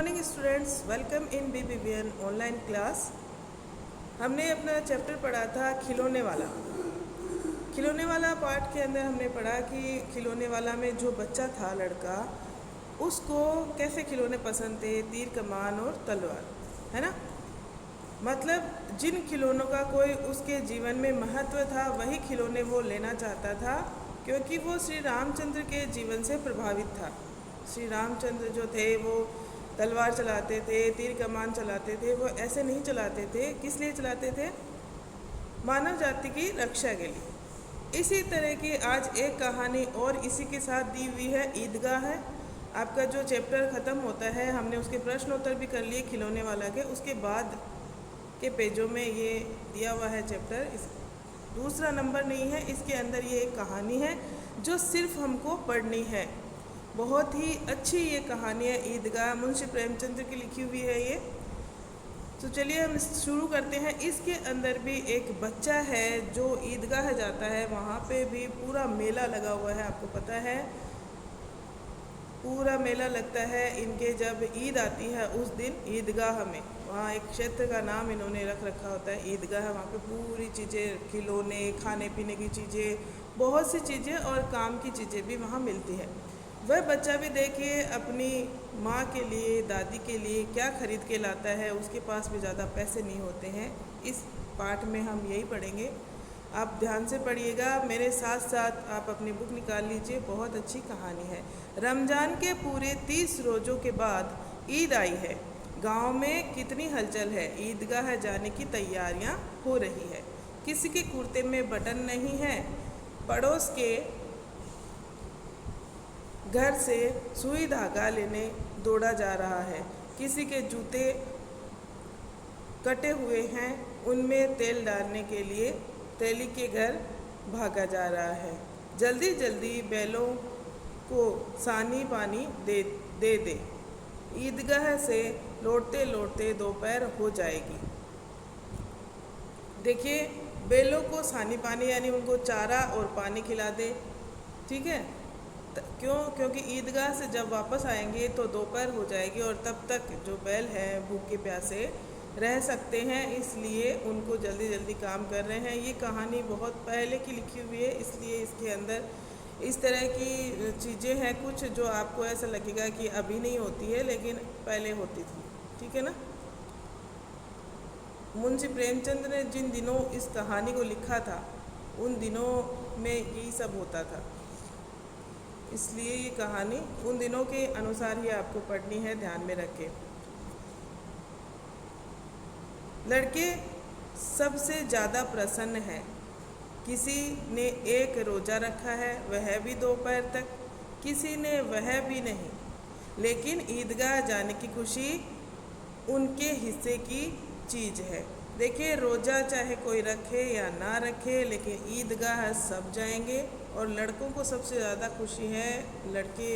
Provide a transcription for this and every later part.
Morning students, welcome in BBVN online class. हमने अपना chapter पढ़ा था खिलौने वाला। खिलौने वाला पार्ट के अंदर हमने पढ़ा कि खिलौने वाला में जो बच्चा था लड़का, उसको कैसे खिलौने पसंद थे, तीर कमान और तलवार, है ना। मतलब जिन खिलौनों का कोई उसके जीवन में महत्व था वही खिलौने वो लेना चाहता था, क्योंकि वो श्री रामचंद्र के जीवन से प्रभावित था। श्री रामचंद्र जो थे वो तलवार चलाते थे, तीर कमान चलाते थे। वो ऐसे नहीं चलाते थे, किस लिए चलाते थे? मानव जाति की रक्षा के लिए। इसी तरह की आज एक कहानी और इसी के साथ दी हुई है, ईदगाह है। आपका जो चैप्टर ख़त्म होता है, हमने उसके प्रश्न उत्तर भी कर लिए खिलौने वाला के। उसके बाद के पेजों में ये दिया हुआ है चैप्टर, इस दूसरा नंबर नहीं है, इसके अंदर ये एक कहानी है जो सिर्फ हमको पढ़नी है। बहुत ही अच्छी ये कहानी है, ईदगाह, मुंशी प्रेमचंद की लिखी हुई है ये। तो चलिए हम शुरू करते हैं। इसके अंदर भी एक बच्चा है जो ईदगाह जाता है, वहाँ पे भी पूरा मेला लगा हुआ है। आपको पता है पूरा मेला लगता है इनके जब ईद आती है उस दिन ईदगाह में। वहाँ एक क्षेत्र का नाम इन्होंने रख रखा होता है ईदगाह। वहाँ पे पूरी चीज़ें, खिलौने, खाने पीने की चीज़ें, बहुत सी चीज़ें और काम की चीज़ें भी वहाँ मिलती है। वह बच्चा भी देखिए अपनी माँ के लिए, दादी के लिए क्या खरीद के लाता है। उसके पास भी ज़्यादा पैसे नहीं होते हैं। इस पाठ में हम यही पढ़ेंगे, आप ध्यान से पढ़िएगा, मेरे साथ साथ आप अपनी बुक निकाल लीजिए। बहुत अच्छी कहानी है। रमज़ान के पूरे 30 रोज़ों के बाद ईद आई है। गांव में कितनी हलचल है, ईदगाह जाने की तैयारियां हो रही है। किसी के कुर्ते में बटन नहीं है, पड़ोस के घर से सुई धागा लेने दौड़ा जा रहा है। किसी के जूते कटे हुए हैं, उनमें तेल डालने के लिए तेली के घर भागा जा रहा है। जल्दी जल्दी बैलों को सानी पानी दे दे। ईदगाह से लौटते लौटते दोपहर हो जाएगी। देखिए, बैलों को सानी पानी यानी उनको चारा और पानी खिला दे, ठीक है। क्योंकि ईदगाह से जब वापस आएंगे तो दोपहर हो जाएगी और तब तक जो बैल हैं भूखे प्यासे रह सकते हैं, इसलिए उनको जल्दी जल्दी काम कर रहे हैं। ये कहानी बहुत पहले की लिखी हुई है, इसलिए इसके अंदर इस तरह की चीज़ें हैं कुछ जो आपको ऐसा लगेगा कि अभी नहीं होती है, लेकिन पहले होती थी, ठीक है ना। मुंशी प्रेमचंद ने जिन दिनों इस कहानी को लिखा था उन दिनों में यही सब होता था, इसलिए ये कहानी उन दिनों के अनुसार ही आपको पढ़नी है, ध्यान में रखें। लड़के सबसे ज़्यादा प्रसन्न हैं। किसी ने एक रोज़ा रखा है, वह भी दोपहर तक, किसी ने वह भी नहीं। लेकिन ईदगाह जाने की खुशी उनके हिस्से की चीज़ है। देखिए, रोज़ा चाहे कोई रखे या ना रखे, लेकिन ईदगाह सब जाएंगे। और लड़कों को सबसे ज़्यादा खुशी है, लड़के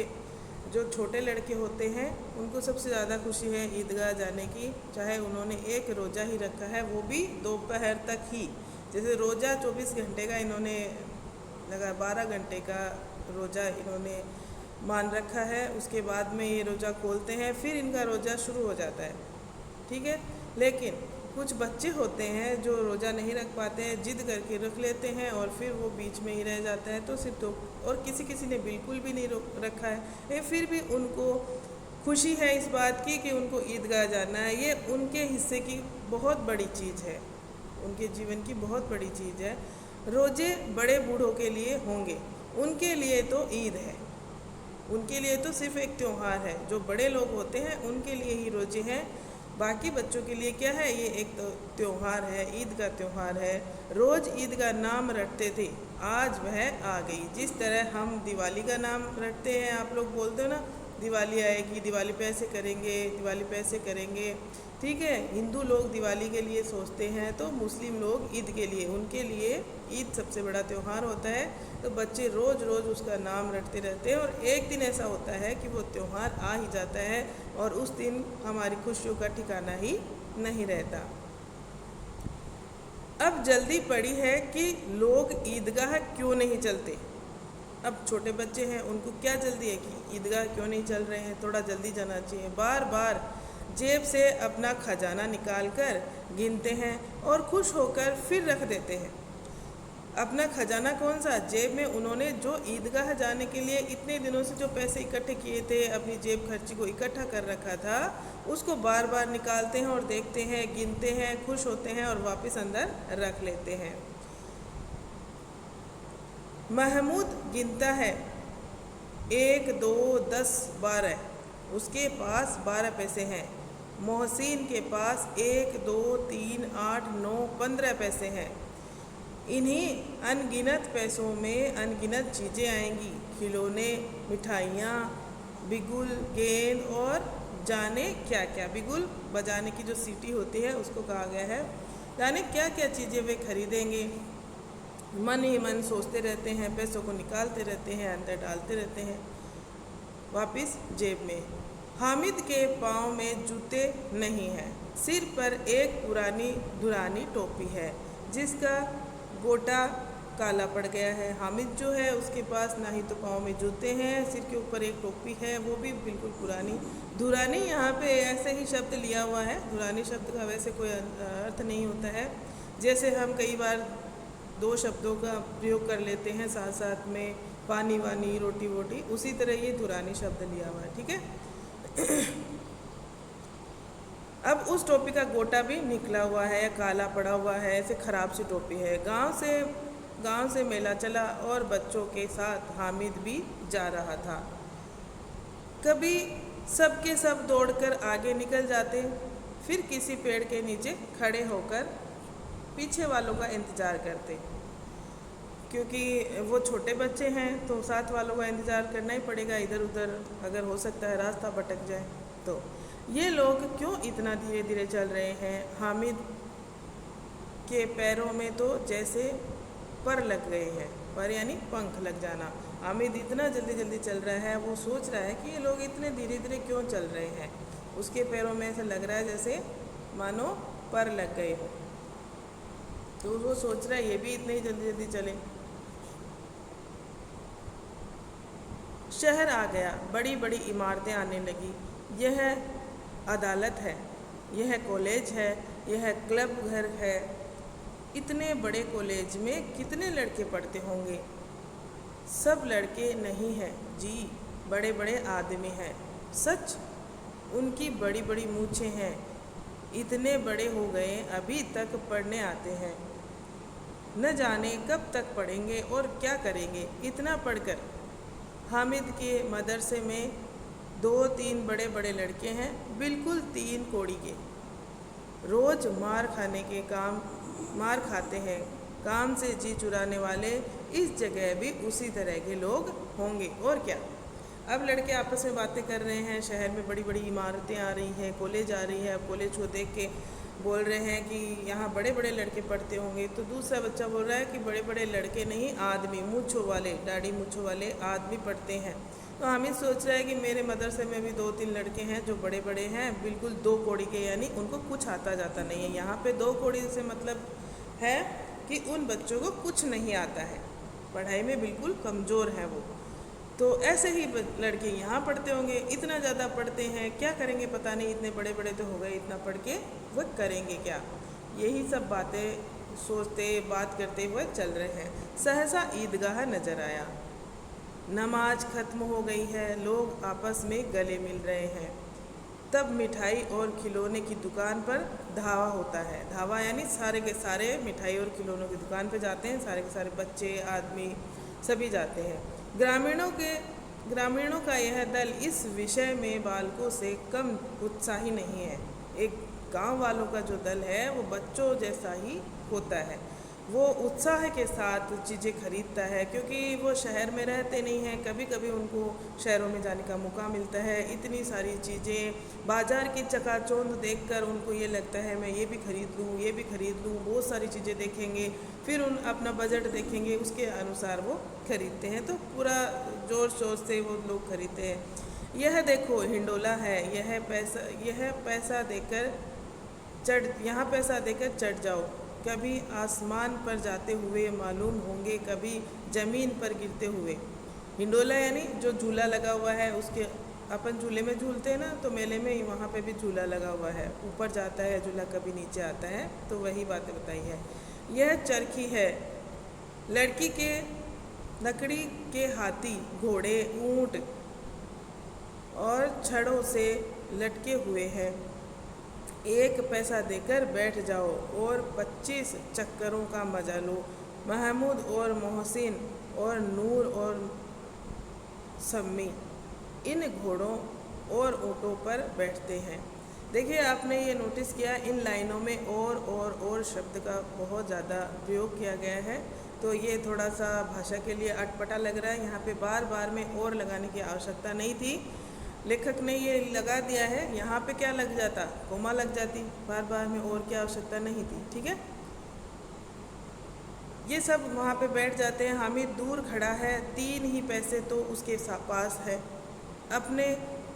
जो छोटे लड़के होते हैं उनको सबसे ज़्यादा खुशी है ईदगाह जाने की, चाहे उन्होंने एक रोज़ा ही रखा है, वो भी दोपहर तक ही। जैसे रोज़ा 24 घंटे का इन्होंने लगा, 12 घंटे का रोज़ा इन्होंने मान रखा है। उसके बाद में ये रोज़ा खोलते हैं, फिर इनका रोज़ा शुरू हो जाता है, ठीक है। लेकिन कुछ बच्चे होते हैं जो रोज़ा नहीं रख पाते हैं, जिद करके रख लेते हैं और फिर वो बीच में ही रह जाता है। तो सिर्फ तो, और किसी ने बिल्कुल भी नहीं रखा है, फिर भी उनको खुशी है इस बात की कि उनको ईदगाह जाना है। ये उनके हिस्से की बहुत बड़ी चीज़ है, उनके जीवन की बहुत बड़ी चीज़ है। रोज़े बड़े बूढ़ों के लिए होंगे, उनके लिए तो ईद है, उनके लिए तो सिर्फ एक त्यौहार है। जो बड़े लोग होते हैं उनके लिए ही रोज़े हैं, बाकी बच्चों के लिए क्या है, ये एक तो त्यौहार है, ईद का त्यौहार है। रोज़ ईद का नाम रटते थे, आज वह आ गई। जिस तरह हम दिवाली का नाम रटते हैं, आप लोग बोलते हो ना, दिवाली आएगी, दिवाली पे ऐसे करेंगे, दिवाली पे ऐसे करेंगे, ठीक है। हिंदू लोग दिवाली के लिए सोचते हैं, तो मुस्लिम लोग ईद के लिए, उनके लिए ईद सबसे बड़ा त्यौहार होता है। तो बच्चे रोज़ रोज़ उसका नाम रटते रहते हैं और एक दिन ऐसा होता है कि वो त्यौहार आ ही जाता है और उस दिन हमारी खुशियों का ठिकाना ही नहीं रहता। अब जल्दी पड़ी है कि लोग ईदगाह क्यों नहीं चलते। अब छोटे बच्चे हैं, उनको क्या जल्दी है कि ईदगाह क्यों नहीं चल रहे हैं, थोड़ा जल्दी जाना चाहिए। बार बार जेब से अपना खजाना निकाल कर गिनते हैं और खुश होकर फिर रख देते हैं। अपना खजाना कौन सा? जेब में उन्होंने जो ईदगाह जाने के लिए इतने दिनों से जो पैसे इकट्ठे किए थे, अपनी जेब खर्ची को इकट्ठा कर रखा था, उसको बार बार निकालते हैं और देखते हैं, गिनते हैं, खुश होते हैं और वापस अंदर रख लेते हैं। महमूद गिनता है 1, 2, 10, 12, उसके पास 12 पैसे हैं। मोहसिन के पास 1, 2, 3, 8, 9, 15 पैसे हैं। इन्हीं अनगिनत पैसों में अनगिनत चीज़ें आएंगी, खिलौने, मिठाइयाँ, बिगुल, गेंद और जाने क्या क्या। बिगुल बजाने की जो सीटी होती है उसको कहा गया है। जाने क्या क्या चीज़ें वे खरीदेंगे। मन ही मन सोचते रहते हैं, पैसों को निकालते रहते हैं, अंदर डालते रहते हैं, वापस जेब में। हामिद के पाँव में जूते नहीं हैं, सिर पर एक पुरानी दुरानी टोपी है जिसका गोटा काला पड़ गया है। हामिद जो है उसके पास ना ही तो पाँव में जूते हैं, सिर के ऊपर एक टोपी है, वो भी बिल्कुल पुरानी। दुरानी यहाँ पे ऐसे ही शब्द लिया हुआ है, दुरानी शब्द का वैसे कोई अर्थ नहीं होता है। जैसे हम कई बार 2 शब्दों का प्रयोग कर लेते हैं साथ साथ में, पानी वानी, रोटी वोटी, उसी तरह ये दुरानी शब्द लिया हुआ है, ठीक है। अब उस टोपी का गोटा भी निकला हुआ है या काला पड़ा हुआ है, ऐसे ख़राब सी टोपी है। गांव से मेला चला और बच्चों के साथ हामिद भी जा रहा था। कभी सब के सब दौड़कर आगे निकल जाते, फिर किसी पेड़ के नीचे खड़े होकर पीछे वालों का इंतज़ार करते। क्योंकि वो छोटे बच्चे हैं तो साथ वालों का इंतज़ार करना ही पड़ेगा, इधर उधर अगर हो सकता है रास्ता भटक जाए तो। ये लोग क्यों इतना धीरे धीरे चल रहे हैं? हामिद के पैरों में तो जैसे पर लग गए हैं, पर यानी पंख लग जाना। हामिद इतना जल्दी जल्दी चल रहा है, वो सोच रहा है कि ये लोग इतने धीरे धीरे क्यों चल रहे हैं। उसके पैरों में ऐसा लग रहा है जैसे मानो पर लग गए हो, तो वो सोच रहा है ये भी इतने ही जल्दी जल्दी चले। शहर आ गया, बड़ी बड़ी इमारतें आने लगी। यह अदालत है, यह कॉलेज है, यह क्लब घर है। इतने बड़े कॉलेज में कितने लड़के पढ़ते होंगे? सब लड़के नहीं हैं जी, बड़े बड़े आदमी हैं। सच, उनकी बड़ी बड़ी मूछें हैं, इतने बड़े हो गए अभी तक पढ़ने आते हैं। न जाने कब तक पढ़ेंगे और क्या करेंगे इतना पढ़कर। हामिद के मदरसे में 2-3 बड़े बड़े लड़के हैं, बिल्कुल 3 कोड़ी के। रोज़ मार खाते हैं, काम से जी चुराने वाले। इस जगह भी उसी तरह के लोग होंगे और क्या। अब लड़के आपस में बातें कर रहे हैं, शहर में बड़ी बड़ी इमारतें आ रही हैं, कॉलेज आ रही है। अब कॉलेज को देख के बोल रहे हैं कि यहाँ बड़े बड़े लड़के पढ़ते होंगे। तो दूसरा बच्चा बोल रहा है कि बड़े बड़े लड़के नहीं, आदमी, मूँछों वाले, दाढ़ी मूँछों वाले आदमी पढ़ते हैं। तो हामिद सोच रहा है कि मेरे मदरसे में भी 2-3 लड़के हैं जो बड़े बड़े हैं, बिल्कुल 2 कोड़ी के, यानी उनको कुछ आता जाता नहीं है। यहाँ पे 2 कोड़ी से मतलब है कि उन बच्चों को कुछ नहीं आता है, पढ़ाई में बिल्कुल कमज़ोर हैं वो। तो ऐसे ही लड़के यहाँ पढ़ते होंगे, इतना ज़्यादा पढ़ते हैं, क्या करेंगे पता नहीं, इतने बड़े बड़े तो हो गए, इतना पढ़ के वो करेंगे क्या। यही सब बातें सोचते बात करते हुए चल रहे हैं। सहसा ईदगाह नज़र आया। नमाज ख़त्म हो गई है, लोग आपस में गले मिल रहे हैं। तब मिठाई और खिलौने की दुकान पर धावा होता है। धावा यानी सारे के सारे मिठाई और खिलौनों की दुकान पर जाते हैं, सारे के सारे बच्चे, आदमी सभी जाते हैं। ग्रामीणों का यह दल इस विषय में बालकों से कम उत्साही नहीं है। एक गांव वालों का जो दल है वो बच्चों जैसा ही होता है। वो उत्साह के साथ चीज़ें खरीदता है, क्योंकि वो शहर में रहते नहीं हैं। कभी कभी उनको शहरों में जाने का मौका मिलता है। इतनी सारी चीज़ें, बाज़ार की चकाचौंध देखकर उनको ये लगता है मैं ये भी खरीद लूँ, ये भी खरीद लूँ। बहुत सारी चीज़ें देखेंगे, फिर अपना बजट देखेंगे, उसके अनुसार वो खरीदते हैं। तो पूरा ज़ोर शोर से वो लोग खरीदते हैं। यह देखो हिंडोला है, यह पैसा देकर यहाँ पैसा देकर चढ़ जाओ। कभी आसमान पर जाते हुए मालूम होंगे, कभी ज़मीन पर गिरते हुए। हिंडोला यानी जो झूला लगा हुआ है, उसके अपन झूले में झूलते हैं ना, तो मेले में वहाँ पे भी झूला लगा हुआ है, ऊपर जाता है झूला, कभी नीचे आता है, तो वही बातें बताई है। यह चरखी है, लड़की के लकड़ी के हाथी, घोड़े, ऊंट और छड़ों से लटके हुए हैं। 1 पैसा देकर बैठ जाओ और 25 चक्करों का मजा लो। महमूद और मोहसिन और नूर और सम्मी इन घोड़ों और ऊँटों पर बैठते हैं। देखिए, आपने ये नोटिस किया, इन लाइनों में और शब्द का बहुत ज़्यादा प्रयोग किया गया है, तो ये थोड़ा सा भाषा के लिए अटपटा लग रहा है। यहाँ पे बार बार में और लगाने की आवश्यकता नहीं थी, लेखक ने ये लगा दिया है। यहाँ पे क्या लग जाता, कोमा लग जाती, बार बार में और की आवश्यकता नहीं थी। ठीक है, ये सब वहाँ पे बैठ जाते हैं। हामिद दूर खड़ा है, 3 ही पैसे तो उसके पास है। अपने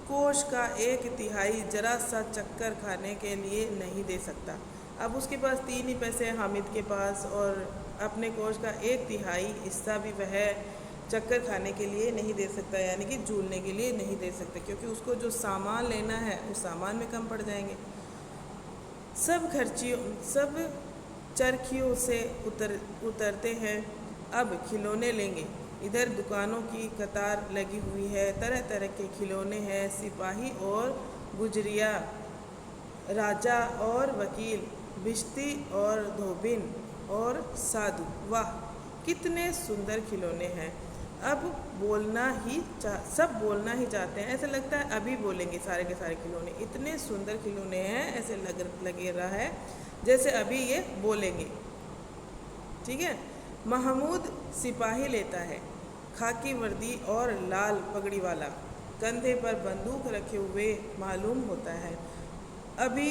कोष का 1/3 जरा सा चक्कर खाने के लिए नहीं दे सकता। अब उसके पास 3 ही पैसे हैं हामिद के पास, और अपने कोष का 1/3 हिस्सा भी वह चक्कर खाने के लिए नहीं दे सकता, यानी कि झूलने के लिए नहीं दे सकता, क्योंकि उसको जो सामान लेना है उस सामान में कम पड़ जाएंगे। सब चरखियों से उतरते हैं, अब खिलौने लेंगे। इधर दुकानों की कतार लगी हुई है, तरह तरह के खिलौने हैं, सिपाही और गुजरिया, राजा और वकील, भिश्ती और धोबिन और साधु। वाह, कितने सुंदर खिलौने हैं। अब सब बोलना ही चाहते हैं, ऐसा लगता है अभी बोलेंगे सारे के सारे खिलौने। इतने सुंदर खिलौने हैं, ऐसे लगे रहा है जैसे अभी ये बोलेंगे। ठीक है, महमूद सिपाही लेता है, खाकी वर्दी और लाल पगड़ी वाला, कंधे पर बंदूक रखे हुए मालूम होता है। अभी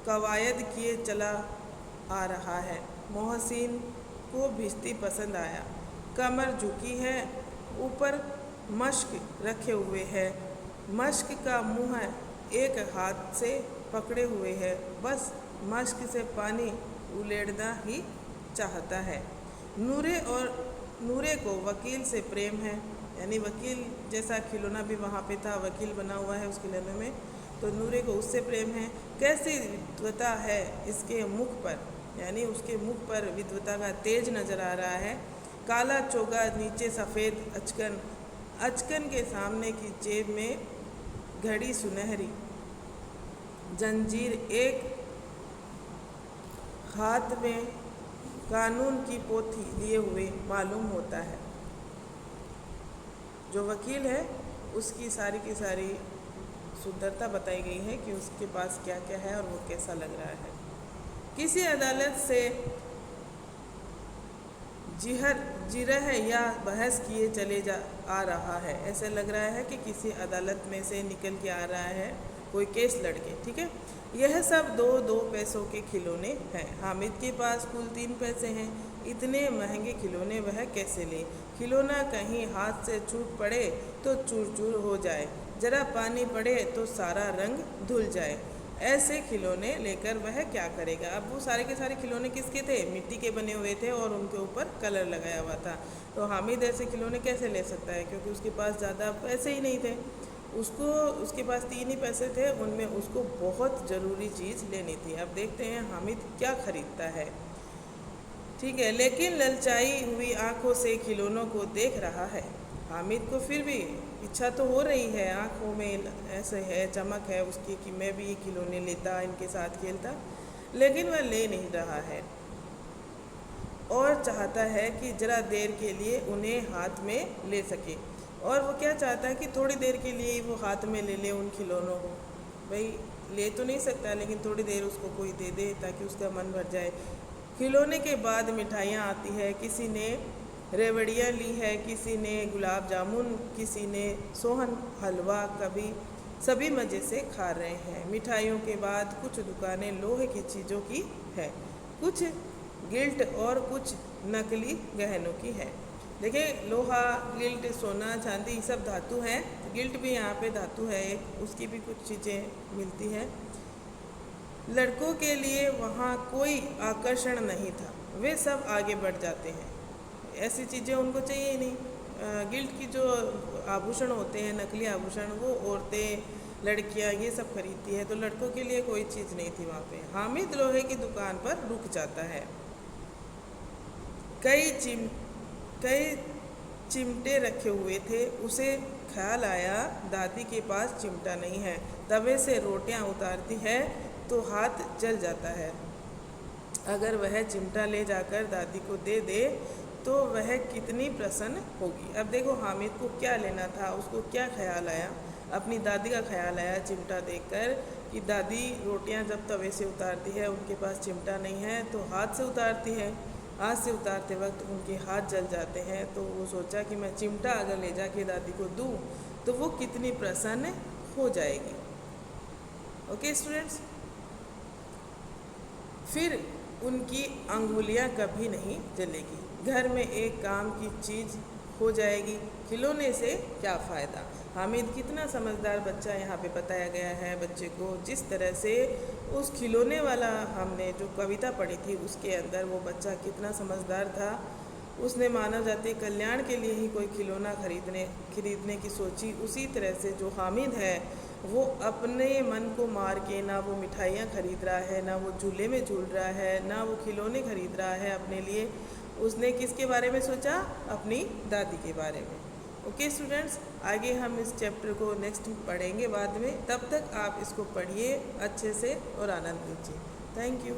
कवायद किए चला आ रहा है। मोहसिन को भिश्ती पसंद आया, कमर झुकी है, ऊपर मश्क रखे हुए है, मश्क का मुंह एक हाथ से पकड़े हुए है, बस मश्क से पानी उलेड़ना ही चाहता है। नूरे को वकील से प्रेम है, यानी वकील जैसा खिलौना भी वहाँ पे था, वकील बना हुआ है उस खिलौने में, तो नूरे को उससे प्रेम है। कैसी विद्वता है इसके मुख पर, यानी उसके मुख पर विद्वता का तेज नज़र आ रहा है। काला चोगा, नीचे सफ़ेद अचकन, अचकन के सामने की जेब में घड़ी सुनहरी, जंजीर एक हाथ में कानून की पोथी लिए हुए मालूम होता है। जो वकील है उसकी सारी की सारी सुंदरता बताई गई है कि उसके पास क्या क्या है और वो कैसा लग रहा है। किसी अदालत से जिरह या बहस किए चले आ रहा है, ऐसे लग रहा है कि किसी अदालत में से निकल के आ रहा है, कोई केस लड़के। ठीक है, यह सब 2-2 पैसों के खिलौने हैं। हामिद के पास कुल 3 पैसे हैं। इतने महंगे खिलौने वह कैसे ले? खिलौना कहीं हाथ से छूट पड़े तो चूर चूर हो जाए, जरा पानी पड़े तो सारा रंग धुल जाए। ऐसे खिलौने लेकर वह क्या करेगा? अब वो सारे के सारे खिलौने किसके थे? मिट्टी के बने हुए थे और उनके ऊपर कलर लगाया हुआ था। तो हामिद ऐसे खिलौने कैसे ले सकता है, क्योंकि उसके पास ज़्यादा पैसे ही नहीं थे। उसके पास 3 ही पैसे थे, उनमें उसको बहुत ज़रूरी चीज़ लेनी थी। अब देखते हैं हामिद क्या खरीदता है। ठीक है, लेकिन ललचाई हुई आंखों से खिलौनों को देख रहा है। हामिद को फिर भी इच्छा तो हो रही है, आंखों में ऐसे है चमक है उसकी कि मैं भी ये खिलौने लेता, इनके साथ खेलता, लेकिन वह ले नहीं रहा है और चाहता है कि ज़रा देर के लिए उन्हें हाथ में ले सके। और वो क्या चाहता है कि थोड़ी देर के लिए वो हाथ में ले ले उन खिलौनों को। भाई ले तो नहीं सकता, लेकिन थोड़ी देर उसको कोई दे दे ताकि उसका मन भर जाए। खिलौने के बाद मिठाइयाँ आती है, किसी ने रेवड़ियाँ ली है, किसी ने गुलाब जामुन, किसी ने सोहन हलवा, सभी मज़े से खा रहे हैं। मिठाइयों के बाद कुछ दुकानें लोहे की चीज़ों की है, कुछ गिल्ट और कुछ नकली गहनों की है। देखिए, लोहा, गिल्ट, सोना, चांदी, ये सब धातु हैं। गिल्ट भी यहाँ पे धातु है एक, उसकी भी कुछ चीज़ें मिलती हैं। लड़कों के लिए वहाँ कोई आकर्षण नहीं था, वे सब आगे बढ़ जाते हैं। ऐसी चीज़ें उनको चाहिए ही नहीं, गिल्ट की जो आभूषण होते हैं, नकली आभूषण, वो औरतें, लड़कियां ये सब खरीदती है, तो लड़कों के लिए कोई चीज़ नहीं थी वहाँ पे। हामिद लोहे की दुकान पर रुक जाता है। कई चिमटे रखे हुए थे। उसे ख्याल आया दादी के पास चिमटा नहीं है। तवे से रोटियां उतारती है तो हाथ जल जाता है। अगर वह चिमटा ले जाकर दादी को दे दे तो वह कितनी प्रसन्न होगी। अब देखो हामिद को क्या लेना था, उसको क्या ख्याल आया, अपनी दादी का ख्याल आया चिमटा देखकर कि दादी रोटियां जब तवे से उतारती है, उनके पास चिमटा नहीं है तो हाथ से उतारती है। हाथ से उतारते वक्त उनके हाथ जल जाते हैं, तो वो सोचा कि मैं चिमटा अगर ले जाके दादी को दूँ तो वो कितनी प्रसन्न हो जाएगी। ओके स्टूडेंट्स, फिर उनकी अंगुलियां कभी नहीं जलेगी। घर में एक काम की चीज़ हो जाएगी। खिलौने से क्या फ़ायदा। हामिद कितना समझदार बच्चा यहाँ पे बताया गया है बच्चे को। जिस तरह से उस खिलौने वाला हमने जो कविता पढ़ी थी उसके अंदर वो बच्चा कितना समझदार था। उसने मानव जाति कल्याण के लिए ही कोई खिलौना खरीदने की सोची। उसी तरह से जो हामिद है वो अपने मन को मार के ना वो मिठाइयाँ खरीद रहा है, ना वो झूले में झूल रहा है, ना वो खिलौने खरीद रहा है अपने लिए। उसने किसके बारे में सोचा? अपनी दादी के बारे में। ओके स्टूडेंट्स, आगे हम इस चैप्टर को नेक्स्ट पढ़ेंगे बाद में। तब तक आप इसको पढ़िए अच्छे से और आनंद लीजिए। Thank you.